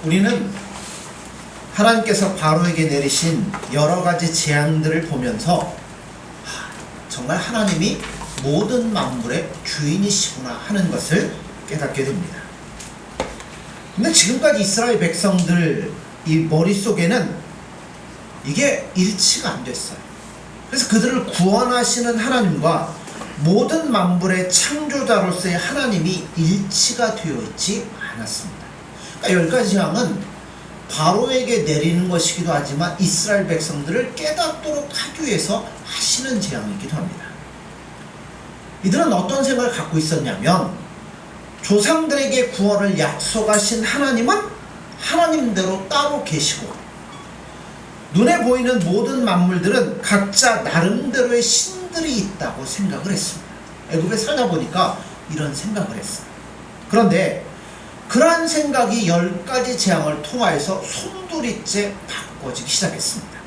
우리는 하나님께서 바로에게 내리신 여러 가지 재앙들을 보면서 정말 하나님이 모든 만물의 주인이시구나 하는 것을 깨닫게 됩니다. 근데 지금까지 이스라엘 백성들 이 머릿속에는 이게 일치가 안 됐어요. 그래서 그들을 구원하시는 하나님과 모든 만물의 창조자로서의 하나님이 일치가 되어 있지 않았습니다. 그러니까 10가지 재앙은 바로에게 내리는 것이기도 하지만 이스라엘 백성들을 깨닫도록 하기 위해서 하시는 재앙이기도 합니다. 이들은 어떤 생각을 갖고 있었냐면, 조상들에게 구원을 약속하신 하나님은 하나님대로 따로 계시고, 눈에 보이는 모든 만물들은 각자 나름대로의 신들이 있다고 생각을 했습니다. 애굽에 살다 보니까 이런 생각을 했어요. 그런데 그러한 생각이 10가지 재앙을 통하여서 송두리째 바꿔지기 시작했습니다.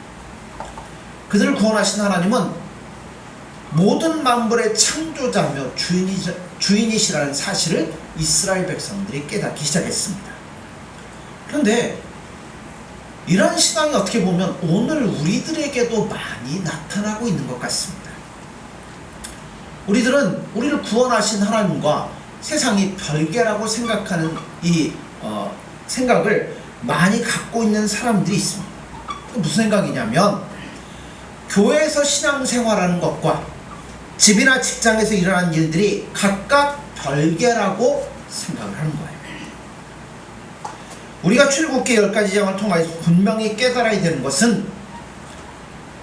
그들을 구원하신 하나님은 모든 만물의 창조자며 주인이시라는 사실을 이스라엘 백성들이 깨닫기 시작했습니다. 그런데 이런 신앙이 어떻게 보면 오늘 우리들에게도 많이 나타나고 있는 것 같습니다. 우리들은 우리를 구원하신 하나님과 세상이 별개라고 생각하는 이 생각을 많이 갖고 있는 사람들이 있습니다. 무슨 생각이냐면, 교회에서 신앙생활하는 것과 집이나 직장에서 일어나는 일들이 각각 별개라고 생각을 하는 거예요. 우리가 출애굽기 10가지 재앙을 통해서 분명히 깨달아야 되는 것은,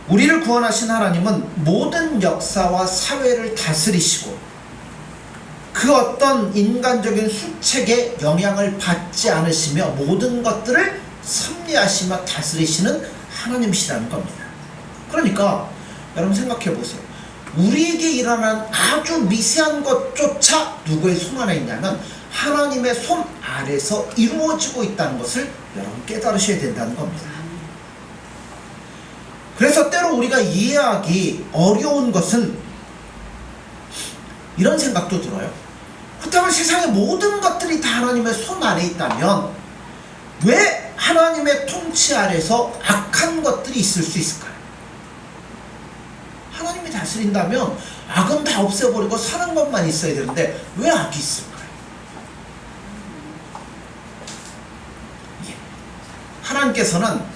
우리를 구원하신 하나님은 모든 역사와 사회를 다스리시고 그 어떤 인간적인 수책에 영향을 받지 않으시며 모든 것들을 섭리하시며 다스리시는 하나님이시라는 겁니다. 그러니까 여러분 생각해 보세요. 우리에게 일어나는 아주 미세한 것조차 누구의 손 안에 있냐면 하나님의 손 아래서 이루어지고 있다는 것을 여러분 깨달으셔야 된다는 겁니다. 그래서 때로 우리가 이해하기 어려운 것은 이런 생각도 들어요. 그렇다면 세상의 모든 것들이 다 하나님의 손 아래 있다면 왜 하나님의 통치 아래서 악한 것들이 있을 수 있을까요? 하나님이 다스린다면 악은 다 없애버리고 사는 것만 있어야 되는데 왜 악이 있을까요? 하나님께서는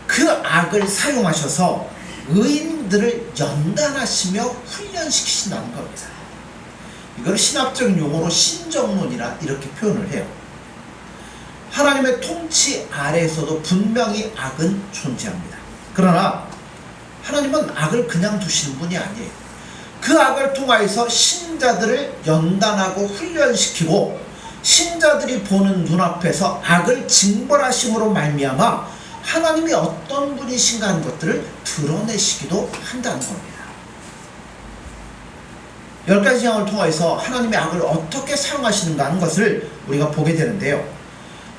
그 악을 사용하셔서 의인들을 연단하시며 훈련시키신다는 겁니다. 이걸 신학적인 용어로 신정론이라 이렇게 표현을 해요. 하나님의 통치 아래에서도 분명히 악은 존재합니다. 그러나 하나님은 악을 그냥 두시는 분이 아니에요. 그 악을 통하여서 신자들을 연단하고 훈련시키고 신자들이 보는 눈앞에서 악을 징벌하심으로 말미암아 하나님이 어떤 분이신가 하는 것들을 드러내시기도 한다는 겁니다. 10가지 재앙을 통해서 하나님의 악을 어떻게 사용하시는가 하는 것을 우리가 보게 되는데요.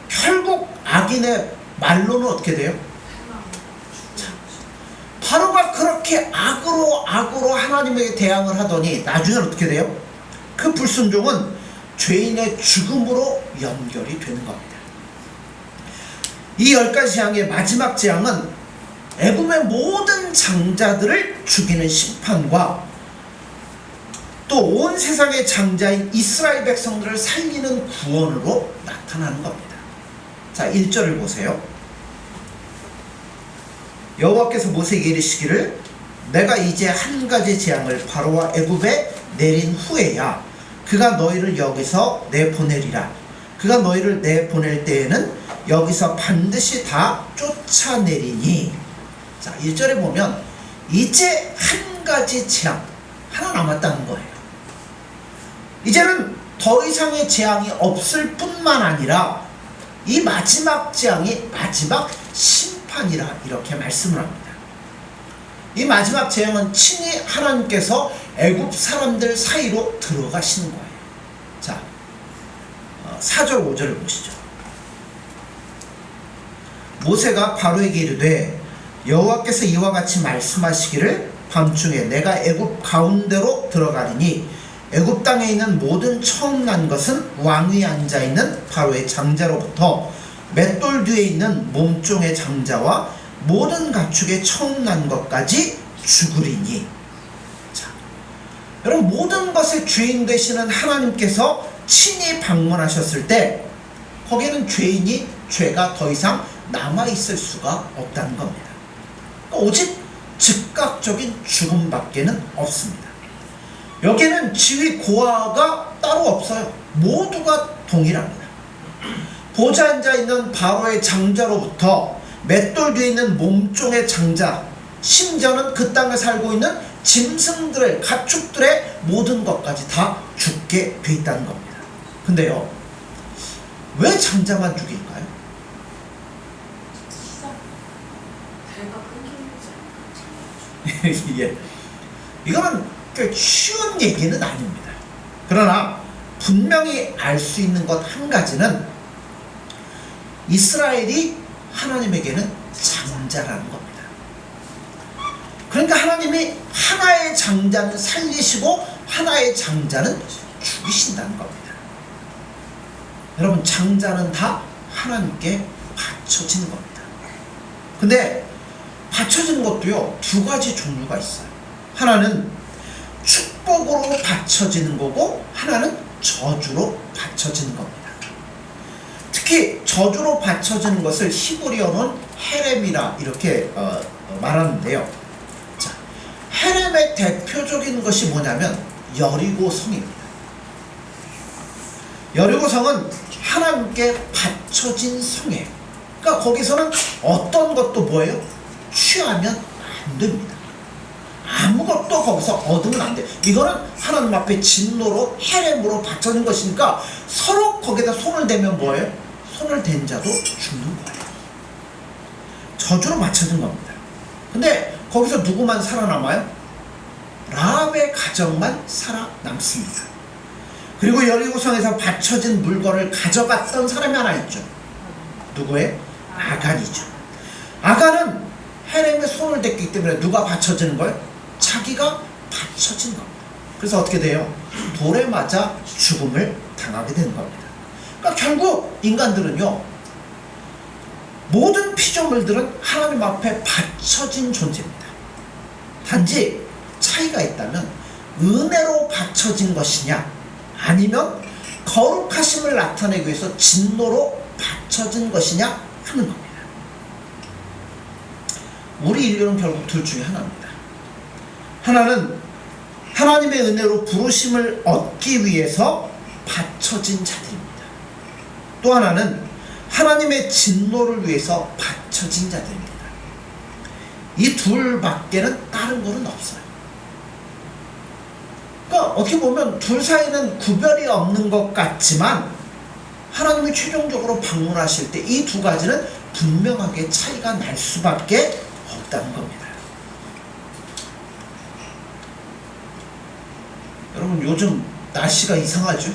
결국 악인의 말로는 어떻게 돼요? 바로가 그렇게 악으로 하나님에게 대항을 하더니 나중에는 어떻게 돼요? 그 불순종은 죄인의 죽음으로 연결이 되는 겁니다. 이 10가지 재앙의 마지막 재앙은 애굽의 모든 장자들을 죽이는 심판과 또 온 세상의 장자인 이스라엘 백성들을 살리는 구원으로 나타나는 겁니다. 자, 1절을 보세요. 여호와께서 모세에게 이르시기를 내가 이제 한 가지 재앙을 바로와 애굽에 내린 후에야 그가 너희를 여기서 내보내리라. 그가 너희를 내보낼 때에는 여기서 반드시 다 쫓아내리니. 자, 1절에 보면 이제 한 가지 재앙 하나 남았다는 거예요. 이제는 더 이상의 재앙이 없을 뿐만 아니라 이 마지막 재앙이 마지막 심판이라 이렇게 말씀을 합니다. 이 마지막 재앙은 친히 하나님께서 애굽 사람들 사이로 들어가시는 거예요. 자, 4절 5절을 보시죠. 모세가 바로에게 이르되 여호와께서 이와 같이 말씀하시기를 밤중에 내가 애굽 가운데로 들어가리니 애굽 땅에 있는 모든 처음 난 것은 왕 위에 앉아있는 바로의 장자로부터 맷돌 뒤에 있는 몸종의 장자와 모든 가축의 처음 난 것까지 죽으리니. 자, 여러분, 모든 것의 주인 되시는 하나님께서 친히 방문하셨을 때 거기에는 죄가 더 이상 남아있을 수가 없다는 겁니다. 오직 즉각적인 죽음밖에는 없습니다. 여기에는 지위 고하가 따로 없어요. 모두가 동일합니다. 보좌 앉아 있는 바로의 장자로부터 맷돌 뒤에 있는 몸종의 장자, 심지어는 그 땅에 살고 있는 짐승들의, 가축들의 모든 것까지 다 죽게 돼 있다는 겁니다. 근데요, 왜 장자만 죽일까요? 예, 이거는 쉬운 얘기는 아닙니다. 그러나 분명히 알 수 있는 것 한 가지는 이스라엘이 하나님에게는 장자라는 겁니다. 그러니까 하나님이 하나의 장자는 살리시고 하나의 장자는 죽이신다는 겁니다. 여러분, 장자는 다 하나님께 바쳐지는 겁니다. 근데 바쳐지는 것도요, 두 가지 종류가 있어요. 하나는 축복으로 바쳐지는 거고, 하나는 저주로 바쳐지는 겁니다. 특히 저주로 바쳐지는 것을 히브리어는 헤렘이라 이렇게 말하는데요. 자, 헤렘의 대표적인 것이 뭐냐면 여리고성입니다. 여리고성은 하나님께 바쳐진 성이에요. 그러니까 거기서는 어떤 것도 뭐예요? 취하면 안 됩니다. 아무것도 거기서 얻으면 안 돼요. 이거는 하나님 앞에 진노로 헤렘으로 바쳐진 것이니까 서로 거기다 손을 대면 뭐예요? 손을 댄 자도 죽는 거예요. 저주로 맞춰진 겁니다. 근데 거기서 누구만 살아남아요? 라합의 가정만 살아남습니다. 그리고 여리고성에서 바쳐진 물건을 가져갔던 사람이 하나 있죠. 누구예요? 아간이죠. 아간은 헤렘의 손을 댔기 때문에 누가 바쳐지는 거예요? 자기가 바쳐진 겁니다. 그래서 어떻게 돼요? 돌에 맞아 죽음을 당하게 되는 겁니다. 그러니까 결국 인간들은요, 모든 피조물들은 하나님 앞에 바쳐진 존재입니다. 단지 차이가 있다면 은혜로 바쳐진 것이냐, 아니면 거룩하심을 나타내기 위해서 진노로 바쳐진 것이냐 하는 겁니다. 우리 인류는 결국 둘 중에 하나입니다. 하나는 하나님의 은혜로 부르심을 얻기 위해서 바쳐진 자들입니다. 또 하나는 하나님의 진노를 위해서 바쳐진 자들입니다. 이 둘밖에는 다른 것은 없어요. 그러니까 어떻게 보면 둘 사이는 구별이 없는 것 같지만 하나님이 최종적으로 방문하실 때 이 두 가지는 분명하게 차이가 날 수밖에 없다는 겁니다. 여러분, 요즘 날씨가 이상하죠?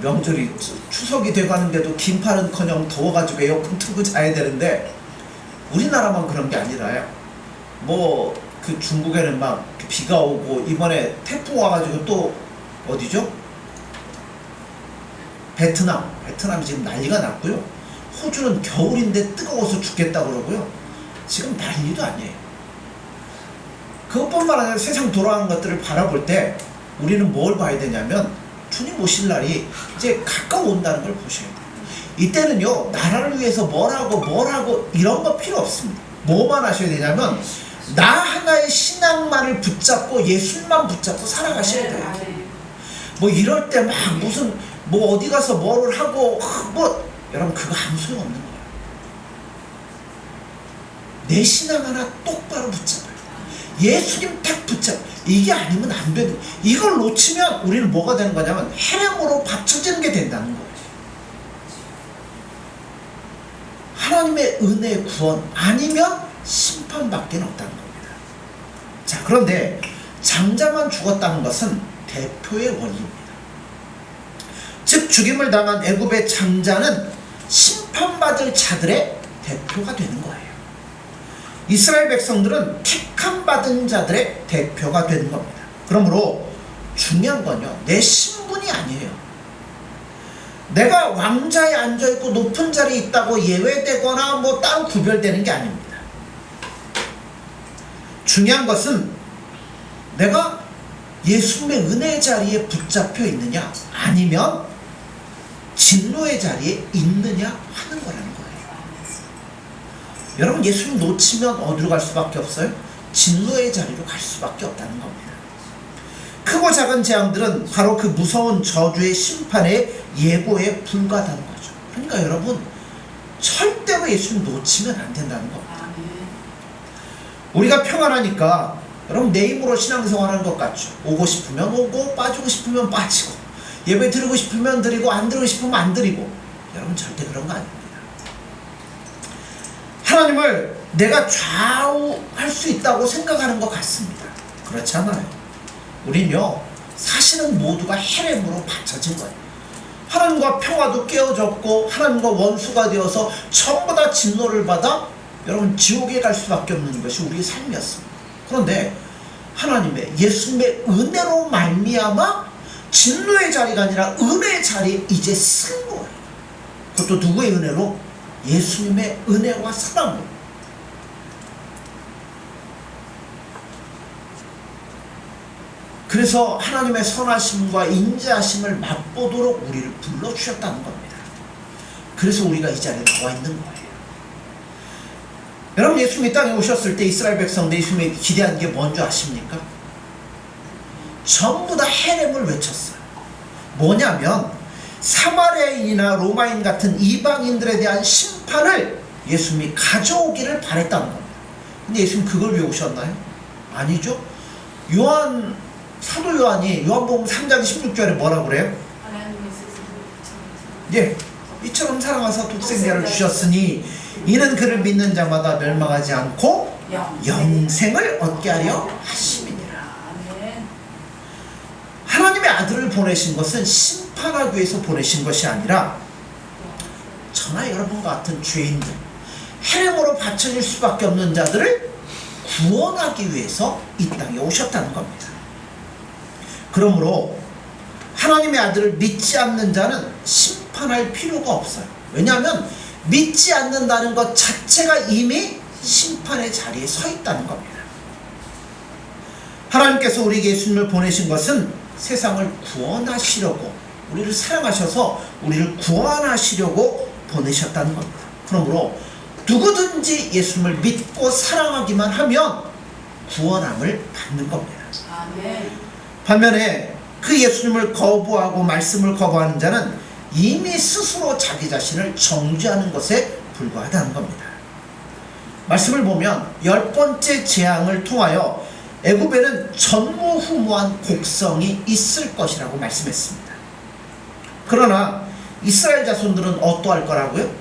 명절이 추석이 돼가는데도 긴팔은커녕 더워가지고 에어컨 틀고 자야 되는데 우리나라만 그런 게 아니라요. 뭐 그 중국에는 막 비가 오고 이번에 태풍 와가지고 또 어디죠? 베트남이 지금 난리가 났고요. 호주는 겨울인데 뜨거워서 죽겠다 그러고요. 지금 난리도 아니에요. 그것뿐만 아니라 세상 돌아가는 것들을 바라볼 때 우리는 뭘 봐야 되냐면 주님 오실 날이 이제 가까워온다는 걸 보셔야 돼요. 이때는요, 나라를 위해서 뭘 하고 이런 거 필요 없습니다. 뭐만 하셔야 되냐면 나 하나의 신앙만을 붙잡고 예수만 붙잡고 살아가셔야 돼요. 뭐 이럴 때 막 무슨 뭐 어디 가서 뭐를 하고 뭐 여러분, 그거 아무 소용없는 거예요. 내 신앙 하나 똑바로 붙잡아요. 예수님 딱 붙잡아. 이게 아니면 안 되는, 이걸 놓치면 우리는 뭐가 되는 거냐면 헤렘으로 받쳐지는 게 된다는 거예요. 하나님의 은혜의 구원 아니면 심판밖에 없다는 겁니다. 자, 그런데 장자만 죽었다는 것은 대표의 원리입니다. 즉 죽임을 당한 애굽의 장자는 심판받을 자들의 대표가 되는 거예요. 이스라엘 백성들은 택함 받은 자들의 대표가 되는 겁니다. 그러므로 중요한 건요, 내 신분이 아니에요. 내가 왕좌에 앉아있고 높은 자리에 있다고 예외되거나 뭐 따로 구별되는 게 아닙니다. 중요한 것은 내가 예수님의 은혜의 자리에 붙잡혀 있느냐 아니면 진노의 자리에 있느냐 하는 거라는 거예요. 여러분, 예수님 놓치면 어디로 갈 수밖에 없어요? 진노의 자리로 갈 수밖에 없다는 겁니다. 크고 작은 재앙들은 바로 그 무서운 저주의 심판의 예고에 불과하다는 거죠. 그러니까 여러분, 절대로 예수님 놓치면 안 된다는 겁니다. 우리가 평안하니까 여러분 내 힘으로 신앙생활하는 것 같죠. 오고 싶으면 오고 빠지고 싶으면 빠지고 예배 드리고 싶으면 드리고 안 드리고 싶으면 안 드리고. 여러분, 절대 그런 거 아닙니다. 하나님을 내가 좌우할 수 있다고 생각하는 것 같습니다. 그렇지 않아요. 우린요, 사실은 모두가 헤렘으로 받쳐진 거예요. 하나님과 평화도 깨어졌고 하나님과 원수가 되어서 전부 다 진노를 받아 여러분 지옥에 갈 수밖에 없는 것이 우리의 삶이었습니다. 그런데 하나님의 예수님의 은혜로 말미암아 진노의 자리가 아니라 은혜의 자리에 이제 쓴 거예요. 그것도 누구의 은혜로? 예수님의 은혜와 사랑으로. 그래서 하나님의 선하심과 인자하심을 맛보도록 우리를 불러주셨다는 겁니다. 그래서 우리가 이 자리에 나와 있는 거예요. 여러분, 예수님이 땅에 오셨을 때 이스라엘 백성들 예수님이 기대한 게 뭔지 아십니까? 전부 다 헤렘을 외쳤어요. 뭐냐면 사마리아인이나 로마인 같은 이방인들에 대한 심판을 예수님이 가져오기를 바랬다는 겁니다. 근데 예수님 그걸 왜 오셨나요? 아니죠. 사도 요한이 요한복음 3장 16절에 뭐라고 그래요? 예, 이처럼 사랑하사 독생자를 주셨으니 이는 그를 믿는 자마다 멸망하지 않고 영생을 얻게 하려 하심이니라. 하나님의 아들을 보내신 것은 심판하기 위해서 보내신 것이 아니라 저나 여러분과 같은 죄인들, 헤렘으로 받쳐질 수밖에 없는 자들을 구원하기 위해서 이 땅에 오셨다는 겁니다. 그러므로 하나님의 아들을 믿지 않는 자는 심판할 필요가 없어요. 왜냐하면 믿지 않는다는 것 자체가 이미 심판의 자리에 서 있다는 겁니다. 하나님께서 우리 예수님을 보내신 것은 세상을 구원하시려고, 우리를 사랑하셔서 우리를 구원하시려고 보내셨다는 겁니다. 그러므로 누구든지 예수님을 믿고 사랑하기만 하면 구원함을 받는 겁니다. 아멘. 반면에 그 예수님을 거부하고 말씀을 거부하는 자는 이미 스스로 자기 자신을 정죄하는 것에 불과하다는 겁니다. 말씀을 보면 10번째 재앙을 통하여 애굽에는 전무후무한 곡성이 있을 것이라고 말씀했습니다. 그러나 이스라엘 자손들은 어떠할 거라고요?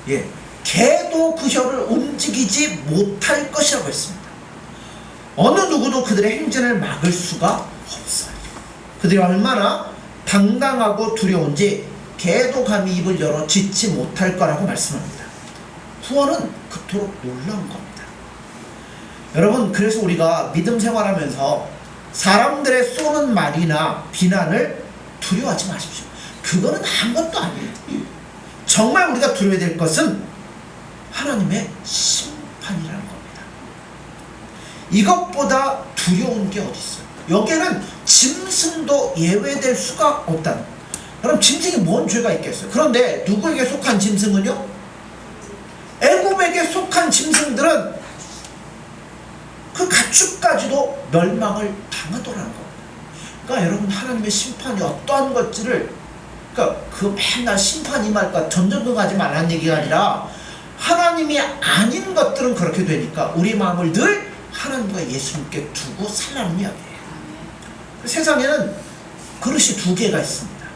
예, 개도 그 혀를 움직이지 못할 것이라고 했습니다. 어느 누구도 그들의 행진을 막을 수가 없어요. 그들이 얼마나 당당하고 두려운지 개도 감히 입을 열어 짖지 못할 거라고 말씀합니다. 구원은 그토록 놀라운 겁니다. 여러분, 그래서 우리가 믿음 생활하면서 사람들의 쏘는 말이나 비난을 두려워하지 마십시오. 그거는 아무것도 아니에요. 정말 우리가 두려워야 될 것은 하나님의 심판이라는 겁니다. 이것보다 두려운 게 어디 있어요? 여기에는 짐승도 예외될 수가 없다는 거예요. 그럼 짐승이 뭔 죄가 있겠어요? 그런데 누구에게 속한 짐승은요? 애굽에게 속한 짐승들은 그 가축까지도 멸망을 당하더라는 겁니다. 그러니까 여러분, 하나님의 심판이 어떠한 것들을, 그러니까 그 맨날 심판 임할까 전전긍하지 말라는 얘기가 아니라 하나님이 아닌 것들은 그렇게 되니까 우리 마음을 늘 하나님과 예수님께 두고 살라는 이야기예요. 세상에는 그릇이 두 개가 있습니다.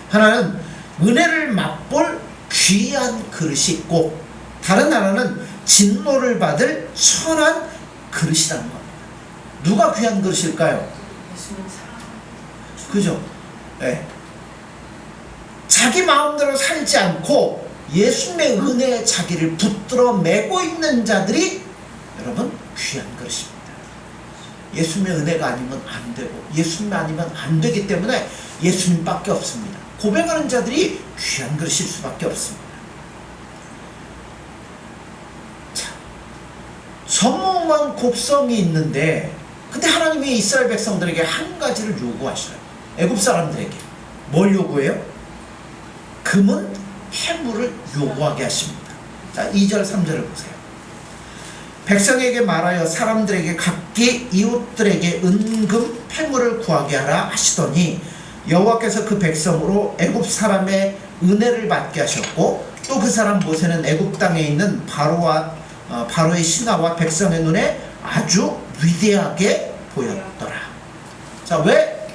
하나는 은혜를 맛볼 귀한 그릇이 있고, 다른 하나는 진노를 받을 천한 그릇이라는 겁니다. 누가 귀한 그릇일까요? 그죠? 네. 자기 마음대로 살지 않고 예수님의 은혜에 자기를 붙들어 매고 있는 자들이 여러분 귀한 그릇입니다. 예수님의 은혜가 아니면 안 되고 예수님 아니면 안 되기 때문에 예수님밖에 없습니다. 고백하는 자들이 귀한 그릇일 수밖에 없습니다. 자, 성공한 곱성이 있는데 근데 하나님이 이스라엘 백성들에게 한 가지를 요구하시라요. 애굽 사람들에게 뭘 요구해요? 금은 폐물을 요구하게 하십니다. 자, 2절 3절을 보세요. 백성에게 말하여 사람들에게 각기 이웃들에게 은금 폐물을 구하게 하라 하시더니 여호와께서 그 백성으로 애굽 사람의 은혜를 받게 하셨고 또 그 사람 모세는 애굽 땅에 있는 바로의 신하와 백성의 눈에 아주 위대하게 보였더라. 자, 왜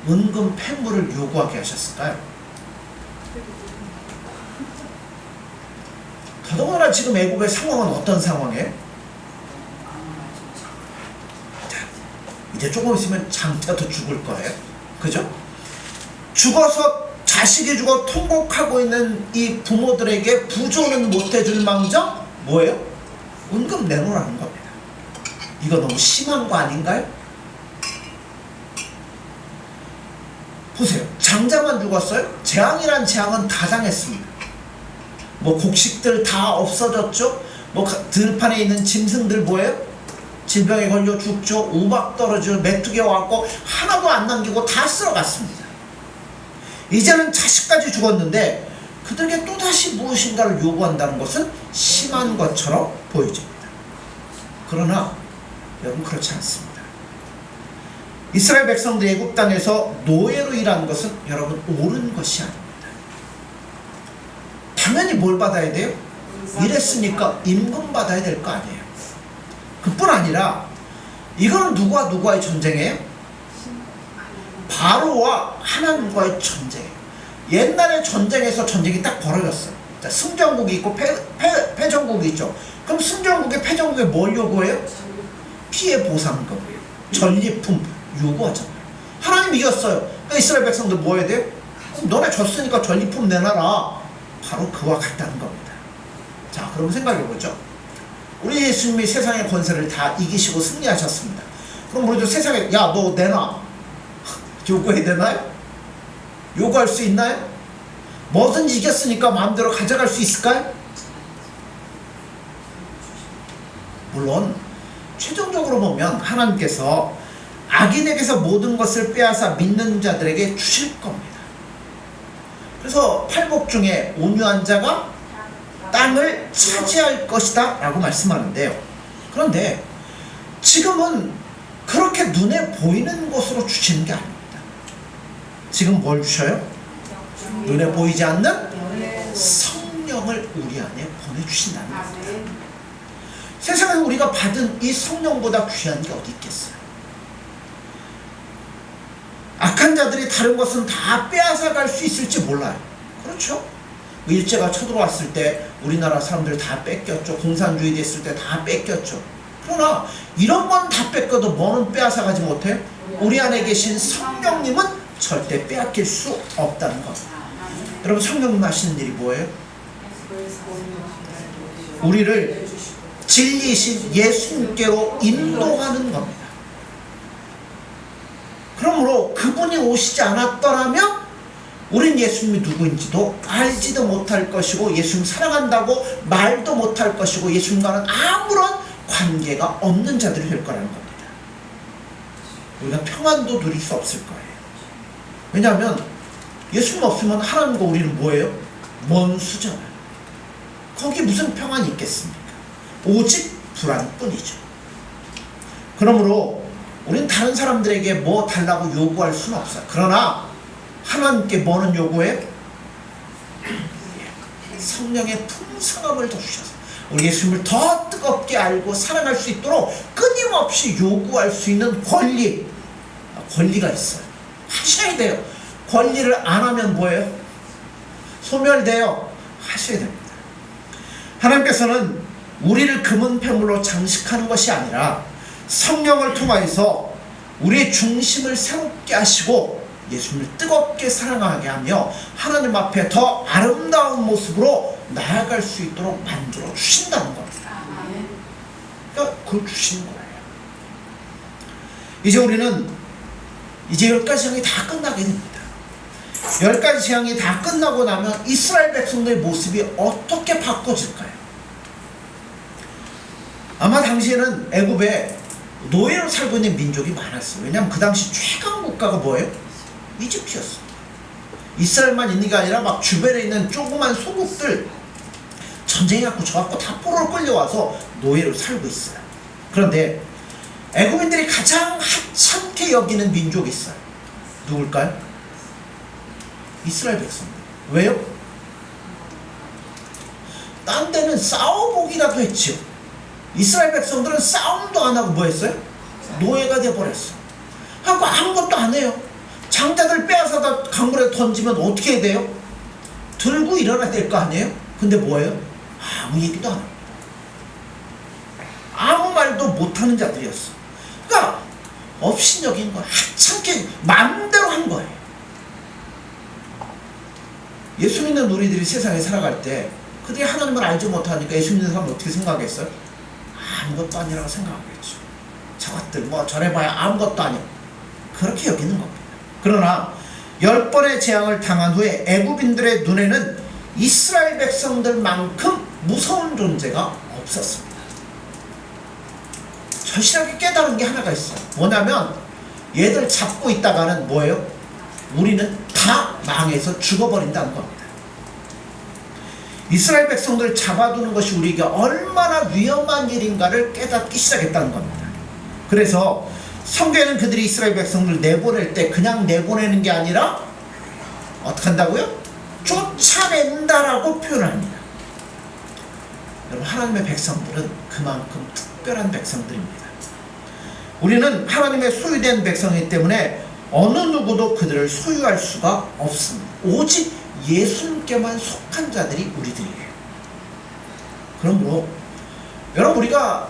은금 폐물을 요구하게 하셨을까요? 더더군다나 지금 애굽의 상황은 어떤 상황이에요? 자, 이제 조금 있으면 장자도 죽을 거예요. 그죠? 죽어서 자식이 죽어 통곡하고 있는 이 부모들에게 부조는 못해줄 망정 뭐예요? 은금 내놓으라는 겁니다. 이거 너무 심한 거 아닌가요? 보세요. 장자만 죽었어요? 재앙이란 재앙은 다 당했습니다. 뭐 곡식들 다 없어졌죠? 뭐 들판에 있는 짐승들 뭐예요? 질병에 걸려 죽죠? 우박 떨어지고 메뚜기가 왔고 하나도 안 남기고 다 쓸어갔습니다. 이제는 자식까지 죽었는데 그들에게 또다시 무엇인가를 요구한다는 것은 심한 것처럼 보여집니다. 그러나 여러분 그렇지 않습니다. 이스라엘 백성들이 애굽 땅에서 노예로 일하는 것은 여러분 옳은 것이 아닙니다. 당연히 뭘 받아야 돼요? 일했으니까 임금 받아야 될 거 아니에요. 그뿐 아니라 이거는 누구와 누구와의 전쟁이에요? 바로와 하나님과의 전쟁이에요. 옛날에 전쟁에서 전쟁이 딱 벌어졌어요. 자, 승전국이 있고 패전국이 있죠. 그럼 승전국에 패전국에 뭘 요구해요? 피해 보상금, 전리품 요구하잖아요. 하나님 이겼어요. 그러니까 이스라엘 백성들 뭐 해야 돼요? 너네 졌으니까 전리품 내놔라. 바로 그와 같다는 겁니다. 자, 그럼 생각해보죠. 우리 예수님이 세상의 권세를 다 이기시고 승리하셨습니다. 그럼 우리도 세상에 야 너 내놔 요구해야 되나요? 요구할 수 있나요? 뭐든지 이겼으니까 마음대로 가져갈 수 있을까요? 물론 최종적으로 보면 하나님께서 악인에게서 모든 것을 빼앗아 믿는 자들에게 주실 겁니다. 그래서 팔복 중에 온유한 자가 땅을 차지할 것이다 라고 말씀하는데요. 그런데 지금은 그렇게 눈에 보이는 것으로 주시는 게 아닙니다. 지금 뭘 주셔요? 눈에 보이지 않는 성령을 우리 안에 보내주신다는 겁니다. 세상에서 우리가 받은 이 성령보다 귀한 게 어디 있겠어요? 악한 자들이 다른 것은 다 빼앗아갈 수 있을지 몰라요. 그렇죠? 일제가 쳐들어왔을 때 우리나라 사람들 다 뺏겼죠. 공산주의 됐을 때 다 뺏겼죠. 그러나 이런 건 다 뺏겨도 뭐는 빼앗아가지 못해요? 우리 안에 계신 성령님은 절대 빼앗길 수 없다는 겁니다. 여러분 성령님 하시는 일이 뭐예요? 우리를 진리이신 예수님께로 인도하는 겁니다. 그러므로 그분이 오시지 않았더라면 우린 예수님이 누구인지도 알지도 못할 것이고 예수님 사랑한다고 말도 못할 것이고 예수님과는 아무런 관계가 없는 자들이 될 거라는 겁니다. 우리가 평안도 누릴 수 없을 거예요. 왜냐하면 예수님 없으면 하나님과 우리는 뭐예요? 먼 수잖아요. 거기 무슨 평안이 있겠습니까? 오직 불안뿐이죠. 그러므로 우린 다른 사람들에게 뭐 달라고 요구할 수는 없어요. 그러나 하나님께 뭐는 요구해요? 성령의 풍성함을 더 주셔서 우리 예수님을 더 뜨겁게 알고 사랑할 수 있도록 끊임없이 요구할 수 있는 권리가 있어요. 하셔야 돼요. 권리를 안 하면 뭐예요? 소멸돼요. 하셔야 됩니다. 하나님께서는 우리를 금은 폐물로 장식하는 것이 아니라 성령을 통하여서 우리의 중심을 새롭게 하시고 예수님을 뜨겁게 사랑하게 하며 하나님 앞에 더 아름다운 모습으로 나아갈 수 있도록 만들어 주신다는 겁니다. 그러니까 그걸 주시는 거예요. 이제 우리는 이제 10가지 장이 다 끝나게 됩니다. 10가지 재앙이 다 끝나고 나면 이스라엘 백성들의 모습이 어떻게 바꿔질까요? 아마 당시에는 애굽에 노예로 살고 있는 민족이 많았어요. 왜냐하면 그 당시 최강 국가가 뭐예요? 이집트였어요. 이스라엘만 있는 게 아니라 막 주변에 있는 조그만 소국들 전쟁해갖고 저갖고 다 포로로 끌려와서 노예로 살고 있어요. 그런데 애굽인들이 가장 하찮게 여기는 민족이 있어요. 누굴까요? 이스라엘 백성들. 왜요? 딴 데는 싸워보기라도 했지요. 이스라엘 백성들은 싸움도 안 하고 뭐 했어요? 노예가 돼버렸어. 하고 아무것도 안 해요. 장자들 빼앗아다 강물에 던지면 어떻게 해야 돼요? 들고 일어나야 될 거 아니에요? 근데 뭐예요? 아무 얘기도 안 합니다. 아무 말도 못하는 자들이었어. 그러니까 업신여긴 거 하찮게 마음대로 한 거예요. 예수 믿는 우리들이 세상에 살아갈 때 그들이 하나님을 알지 못하니까 예수 믿는 사람은 어떻게 생각했어요? 아무것도 아니라고 생각하겠죠. 저것들 뭐 저래봐야 아무것도 아니야. 그렇게 여기는 겁니다. 그러나 10번의 재앙을 당한 후에 애굽인들의 눈에는 이스라엘 백성들만큼 무서운 존재가 없었습니다. 절실하게 깨달은 게 하나가 있어요. 뭐냐면 얘들 잡고 있다가는 뭐예요? 우리는 다 망해서 죽어버린다는 겁니다. 이스라엘 백성들을 잡아두는 것이 우리에게 얼마나 위험한 일인가를 깨닫기 시작했다는 겁니다. 그래서 성경에는 그들이 이스라엘 백성들을 내보낼 때 그냥 내보내는 게 아니라 어떻게 한다고요? 쫓아낸다라고 표현합니다. 여러분, 하나님의 백성들은 그만큼 특별한 백성들입니다. 우리는 하나님의 소유된 백성이기 때문에 어느 누구도 그들을 소유할 수가 없습니다. 오직 예수님께만 속한 자들이 우리들이에요. 그러므로 여러분, 우리가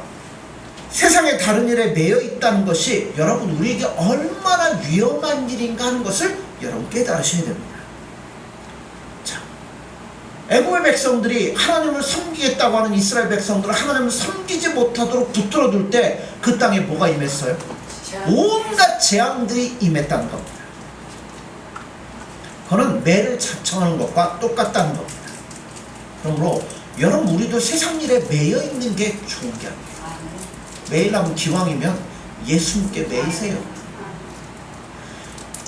세상의 다른 일에 매여 있다는 것이 여러분 우리에게 얼마나 위험한 일인가 하는 것을 여러분 깨달으셔야 됩니다. 자, 애굽의 백성들이 하나님을 섬기겠다고 하는 이스라엘 백성들을 하나님을 섬기지 못하도록 붙들어둘 때 그 땅에 뭐가 임했어요? 온갖 재앙들이 임했다는 겁니다. 그거는 매를 자청하는 것과 똑같다는 겁니다. 그러므로 여러분, 우리도 세상 일에 매여 있는 게 좋은 게 아니에요. 매일하면 기왕이면 예수님께 매이세요.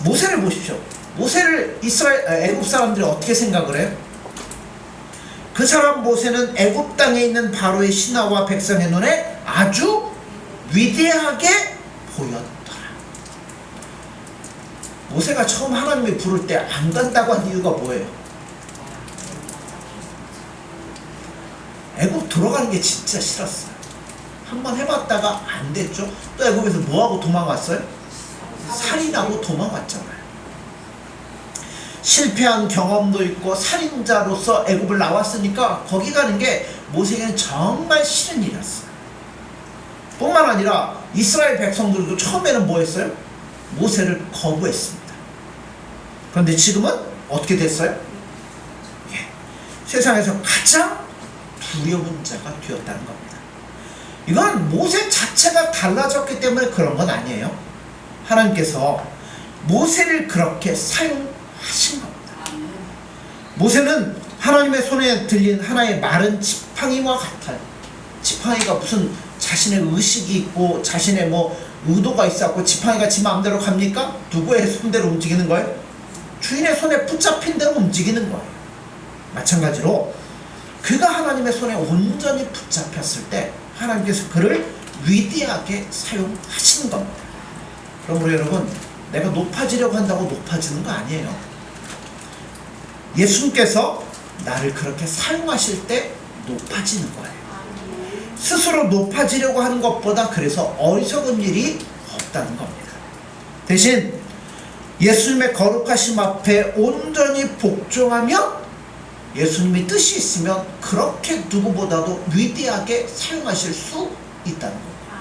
모세를 보십시오. 모세를 애굽 사람들이 어떻게 생각을 해요? 그 사람 모세는 애굽 땅에 있는 바로의 신하와 백성의 눈에 아주 위대하게 보였더라. 모세가 처음 하나님이 부를 때 안 간다고 한 이유가 뭐예요? 애굽 들어가는 게 진짜 싫었어요. 한번 해봤다가 안 됐죠. 또 애굽에서 뭐하고 도망갔어요? 살인하고 도망갔잖아요. 실패한 경험도 있고 살인자로서 애굽을 나왔으니까 거기 가는 게 모세에게는 정말 싫은 일이었어요. 뿐만 아니라 이스라엘 백성들도 처음에는 뭐 했어요? 모세를 거부했습니다. 그런데 지금은 어떻게 됐어요? 예, 세상에서 가장 두려운 자가 되었다는 겁니다. 이건 모세 자체가 달라졌기 때문에 그런 건 아니에요. 하나님께서 모세를 그렇게 사용하신 겁니다. 모세는 하나님의 손에 들린 하나의 마른 지팡이와 같아요. 지팡이가 무슨 자신의 의식이 있고 자신의 뭐 의도가 있었고 지팡이가 지 마음대로 갑니까? 누구의 손대로 움직이는 거예요? 주인의 손에 붙잡힌 대로 움직이는 거예요. 마찬가지로 그가 하나님의 손에 온전히 붙잡혔을 때 하나님께서 그를 위대하게 사용하시는 겁니다. 그러므로 여러분, 내가 높아지려고 한다고 높아지는 거 아니에요. 예수님께서 나를 그렇게 사용하실 때 높아지는 거예요. 스스로 높아지려고 하는 것보다 그래서 어리석은 일이 없다는 겁니다. 대신 예수님의 거룩하심 앞에 온전히 복종하며 예수님의 뜻이 있으면 그렇게 누구보다도 위대하게 사용하실 수 있다는 겁니다.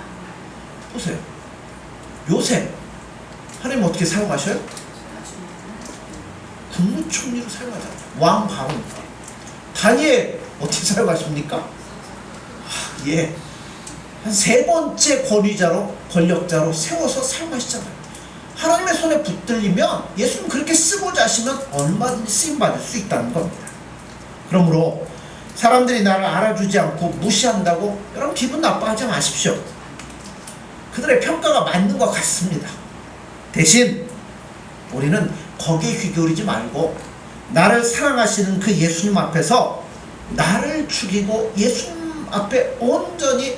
보세요. 요셉, 하나님 어떻게 사용하셔요? 국무총리로 사용하잖아요. 왕 바로. 다니엘 어떻게 사용하십니까? 예, 한 3번째 권력자로 세워서 사용하시잖아요. 하나님의 손에 붙들리면 예수님 그렇게 쓰고자 하시면 얼마든지 쓰임받을 수 있다는 겁니다. 그러므로 사람들이 나를 알아주지 않고 무시한다고 여러분 기분 나빠하지 마십시오. 그들의 평가가 맞는 것 같습니다. 대신 우리는 거기에 귀 기울이지 말고 나를 사랑하시는 그 예수님 앞에서 나를 죽이고 예수님 앞에 온전히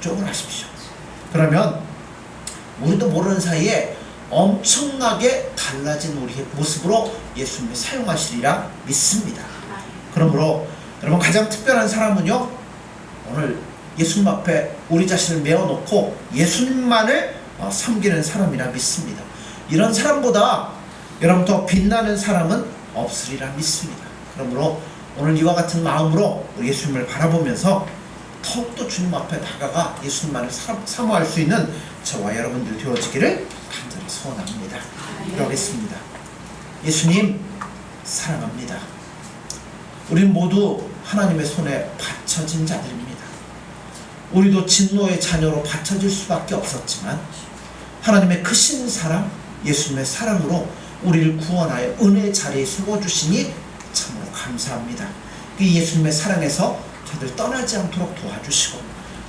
복종을 하십시오. 그러면 우리도 모르는 사이에 엄청나게 달라진 우리의 모습으로 예수님이 사용하시리라 믿습니다. 그러므로 여러분 가장 특별한 사람은요, 오늘 예수님 앞에 우리 자신을 메어놓고 예수님만을 섬기는 사람이라 믿습니다. 이런 사람보다 여러분 더 빛나는 사람은 없으리라 믿습니다. 그러므로 오늘 이와 같은 마음으로 우리 예수님을 바라보면서 더욱더 주님 앞에 다가가 예수님만을 사모할 수 있는 저와 여러분들 되어지기를 간절히 소원합니다. 기도하겠습니다. 예수님 사랑합니다. 우린 모두 하나님의 손에 받쳐진 자들입니다. 우리도 진노의 자녀로 받쳐질 수밖에 없었지만 하나님의 크신 사랑, 예수님의 사랑으로 우리를 구원하여 은혜의 자리에 세워주시니 참으로 감사합니다. 그 예수님의 사랑에서 저들 떠나지 않도록 도와주시고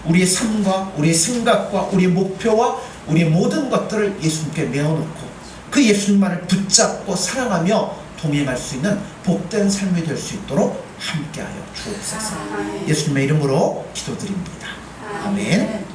우리의 삶과 우리의 생각과 우리의 목표와 우리의 모든 것들을 예수님께 메어놓고 그 예수님만을 붙잡고 사랑하며 동행할 수 있는 복된 삶이 될 수 있도록 함께하여 주옵소서. 예수님의 이름으로 기도드립니다. 아멘.